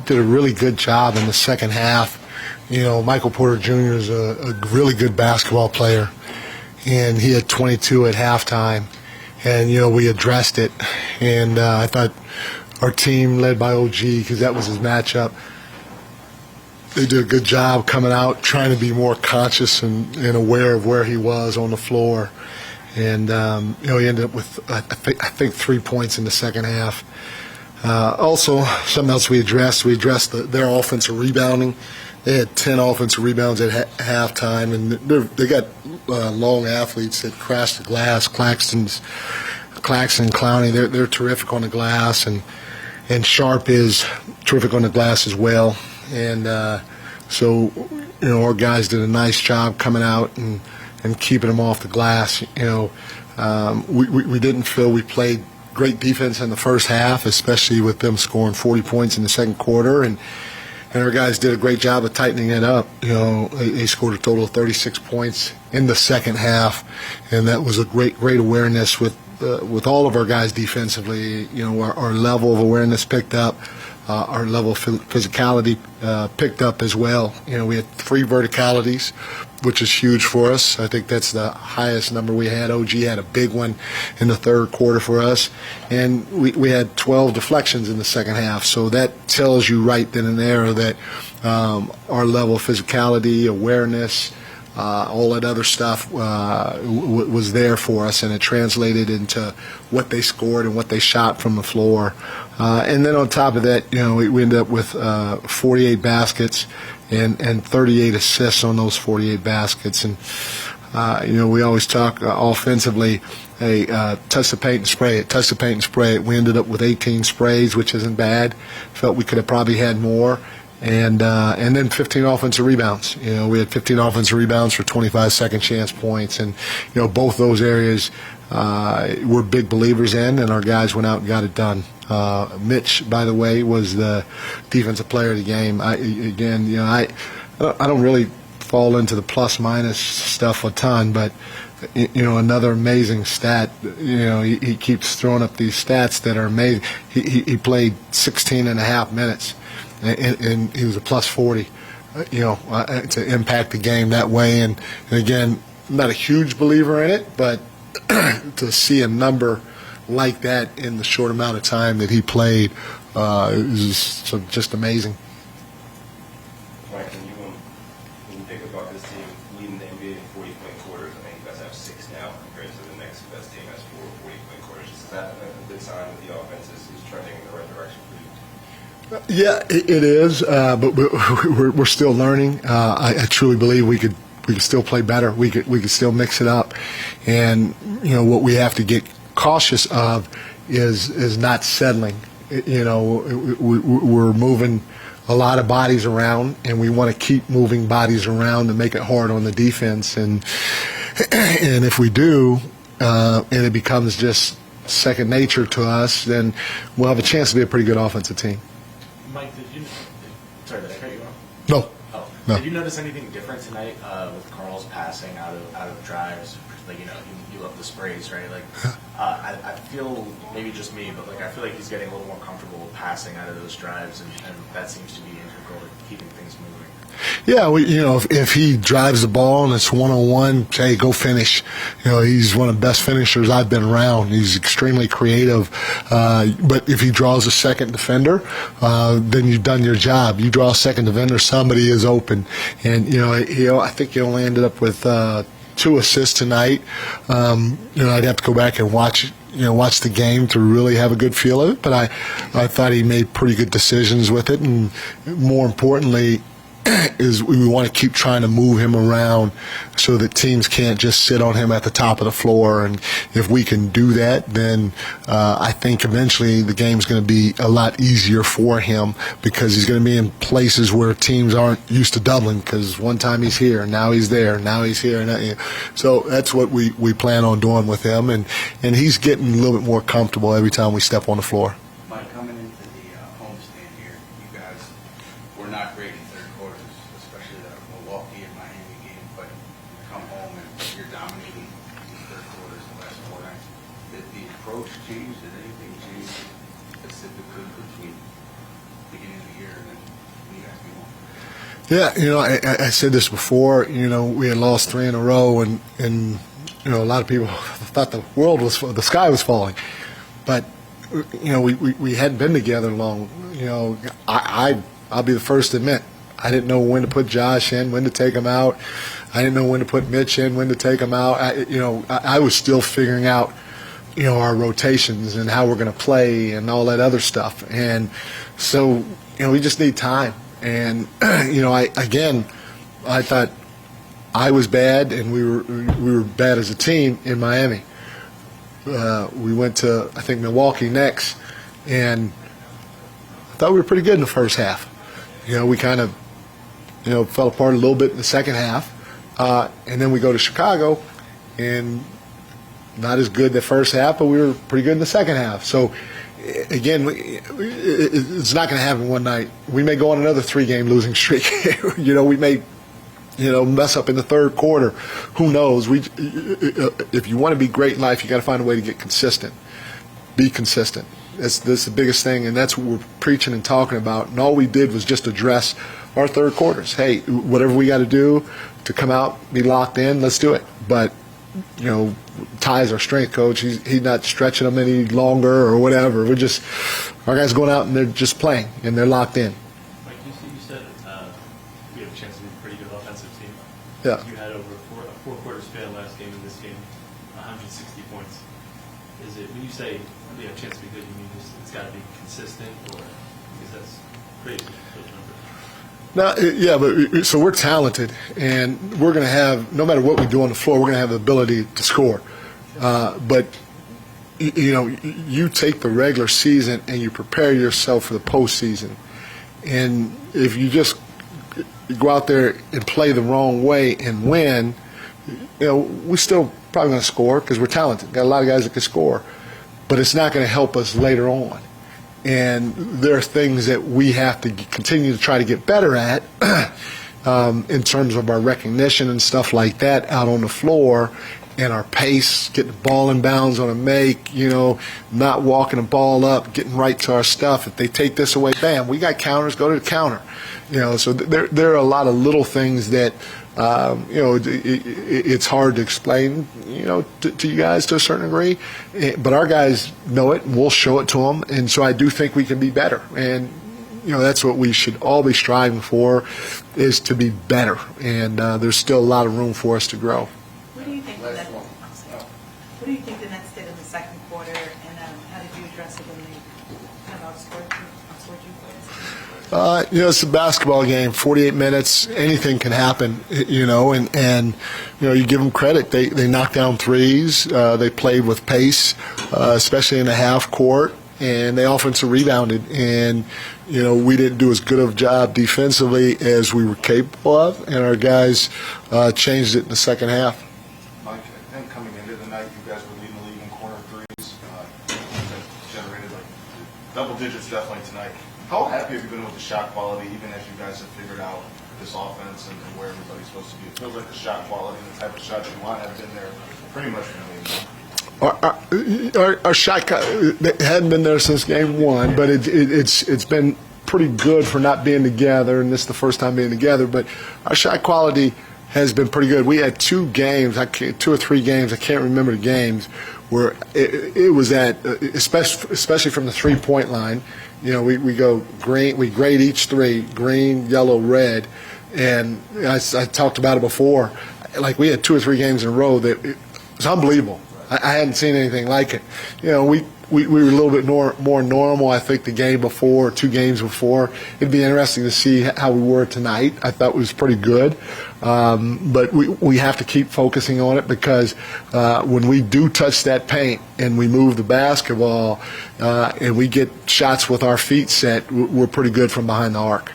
did a really good job in the second half. Michael Porter Jr. is a really good basketball player, and he had 22 at halftime. And, we addressed it. And I thought our team, led by OG, because that was his matchup, they did a good job coming out, trying to be more conscious and aware of where he was on the floor. And, he ended up with, I think 3 points in the second half. Also, something else we addressed their offensive rebounding. They had 10 offensive rebounds at halftime, and they got long athletes that crash the glass. Claxton, Clowney, they're terrific on the glass, and Sharp is terrific on the glass as well. And so, our guys did a nice job coming out and keeping them off the glass. We didn't feel we played great defense in the first half, especially with them scoring 40 points in the second quarter, and our guys did a great job of tightening it up. They scored a total of 36 points in the second half, and that was a great awareness with all of our guys defensively. Our level of awareness picked up. Our level of physicality picked up as well. We had 3 verticalities, which is huge for us. I think that's the highest number we had. OG had a big one in the third quarter for us. And we had 12 deflections in the second half. So that tells you right then and there that our level of physicality, awareness, all that other stuff was there for us, and it translated into what they scored and what they shot from the floor. And then on top of that, we ended up with 48 baskets and 38 assists on those 48 baskets. And, we always talk offensively, hey, touch the paint and spray it, touch the paint and spray it. We ended up with 18 sprays, which isn't bad. Felt we could have probably had more. And then 15 offensive rebounds. We had 15 offensive rebounds for 25 second chance points. And, both those areas we're big believers in, and our guys went out and got it done. Mitch, by the way, was the defensive player of the game. I don't really fall into the plus-minus stuff a ton, but, another amazing stat. He keeps throwing up these stats that are amazing. He played 16 and a half minutes. And he was a plus 40, to impact the game that way. And again, I'm not a huge believer in it, but to see a number like that in the short amount of time that he played is just amazing. Mike, when you think about this team leading the NBA in 40-point quarters, I think you guys have 6 now compared to the next best team has 4 40-point quarters. Is that a good sign that the offense is trending in the right direction for you? Yeah, it is, but we're still learning. I truly believe we could still play better. We could still mix it up, and what we have to get cautious of is not settling. We're moving a lot of bodies around, and we want to keep moving bodies around to make it hard on the defense. And if we do, and it becomes just second nature to us, then we'll have a chance to be a pretty good offensive team. Mike, sorry, did I cut you off? No. Oh, no. Did you notice anything different tonight with Carl's passing out of drives? Like, you love the sprays, right? Like, I feel, maybe just me, but I feel like he's getting a little more comfortable passing out of those drives, and that seems to be integral to keeping things moving. Yeah, if he drives the ball and it's one-on-one, hey, go finish. He's one of the best finishers I've been around. He's extremely creative. But if he draws a second defender, then you've done your job. You draw a second defender, somebody is open. And, I think he only ended up with 2 assists tonight. I'd have to go back and watch the game to really have a good feel of it. But I thought he made pretty good decisions with it. And more importantly, is we want to keep trying to move him around so that teams can't just sit on him at the top of the floor. And if we can do that, then I think eventually the game's going to be a lot easier for him, because he's going to be in places where teams aren't used to doubling, because one time he's here, now he's there, now he's here. So that's what we plan on doing with him, and he's getting a little bit more comfortable every time we step on the floor. Mike, coming into the homestand here, you guys were not great in third quarters, especially the Milwaukee and Miami game, but you come home and you're dominating these third quarters the last 4 nights. Did the approach change? Did anything change specifically between the beginning of the year and then Yeah, I said this before. We had lost 3 in a row, and a lot of people thought the sky was falling. But we hadn't been together long. I'll be the first to admit I didn't know when to put Josh in, when to take him out. I didn't know when to put Mitch in, when to take him out. I was still figuring out our rotations and how we're going to play and all that other stuff. And so we just need time. And I thought I was bad, and we were bad as a team in Miami. We went to, I think, Milwaukee next, and I thought we were pretty good in the first half. We kind of fell apart a little bit in the second half, and then we go to Chicago, and not as good the first half, but we were pretty good in the second half. So again, it's not going to happen one night. We may go on another 3-game losing streak. We may, mess up in the third quarter. Who knows? If you want to be great in life, you got to find a way to get consistent. Be consistent. That's the biggest thing, and that's what we're preaching and talking about. And all we did was just address our third quarters. Hey, whatever we got to do to come out, be locked in, let's do it. But Ty's our strength coach. He's not stretching them any longer or whatever. Our guys going out and they're just playing and they're locked in. Mike, you said we have a chance to be a pretty good offensive team. Yeah. You had over a four-quarter span last game and this game, 160 points. Is it when you say we have a chance to be good, you mean it's got to be consistent, or because that's crazy those numbers? No, yeah, but so we're talented, and we're going to have, no matter what we do on the floor, we're going to have the ability to score. But you take the regular season and you prepare yourself for the postseason. And if you just go out there and play the wrong way and win, we're still probably going to score because we're talented. Got a lot of guys that can score, but it's not going to help us later on. And there are things that we have to continue to try to get better at in terms of our recognition and stuff like that out on the floor, and our pace, getting the ball in bounds on a make, not walking the ball up, getting right to our stuff. If they take this away, bam, we got counters, go to the counter. So there are a lot of little things that it's hard to explain, to you guys to a certain degree, but our guys know it, and we'll show it to them, and so I do think we can be better, and that's what we should all be striving for, is to be better, and there's still a lot of room for us to grow. What do you think the Nets did in the second quarter, and how did you address it when they kind of outscored you? It's a basketball game, 48 minutes, anything can happen, and you give them credit. They knocked down threes, they played with pace, especially in the half court, and they offensive rebounded, and we didn't do as good of a job defensively as we were capable of, and our guys changed it in the second half. Mike, I think coming into the night, you guys were leading the league in corner threes, generated double digits definitely tonight. How happy have you been with the shot quality, even as you guys have figured out this offense and where everybody's supposed to be? It feels like the shot quality and the type of shots you want have been there pretty much from the beginning. Our shot hadn't been there since game one, but it's been pretty good for not being together, and this is the first time being together. But our shot quality has been pretty good. We had 2 or 3 games, I can't remember the games, where it was at, especially from the 3-point line. We go green, we grade each 3, green, yellow, red, and I talked about it before. Like, we had 2 or 3 games in a row that it was unbelievable. I hadn't seen anything like it. We were a little bit more normal, I think, the game before, 2 games before. It'd be interesting to see how we were tonight. I thought it was pretty good. But we have to keep focusing on it, because when we do touch that paint and we move the basketball and we get shots with our feet set, we're pretty good from behind the arc.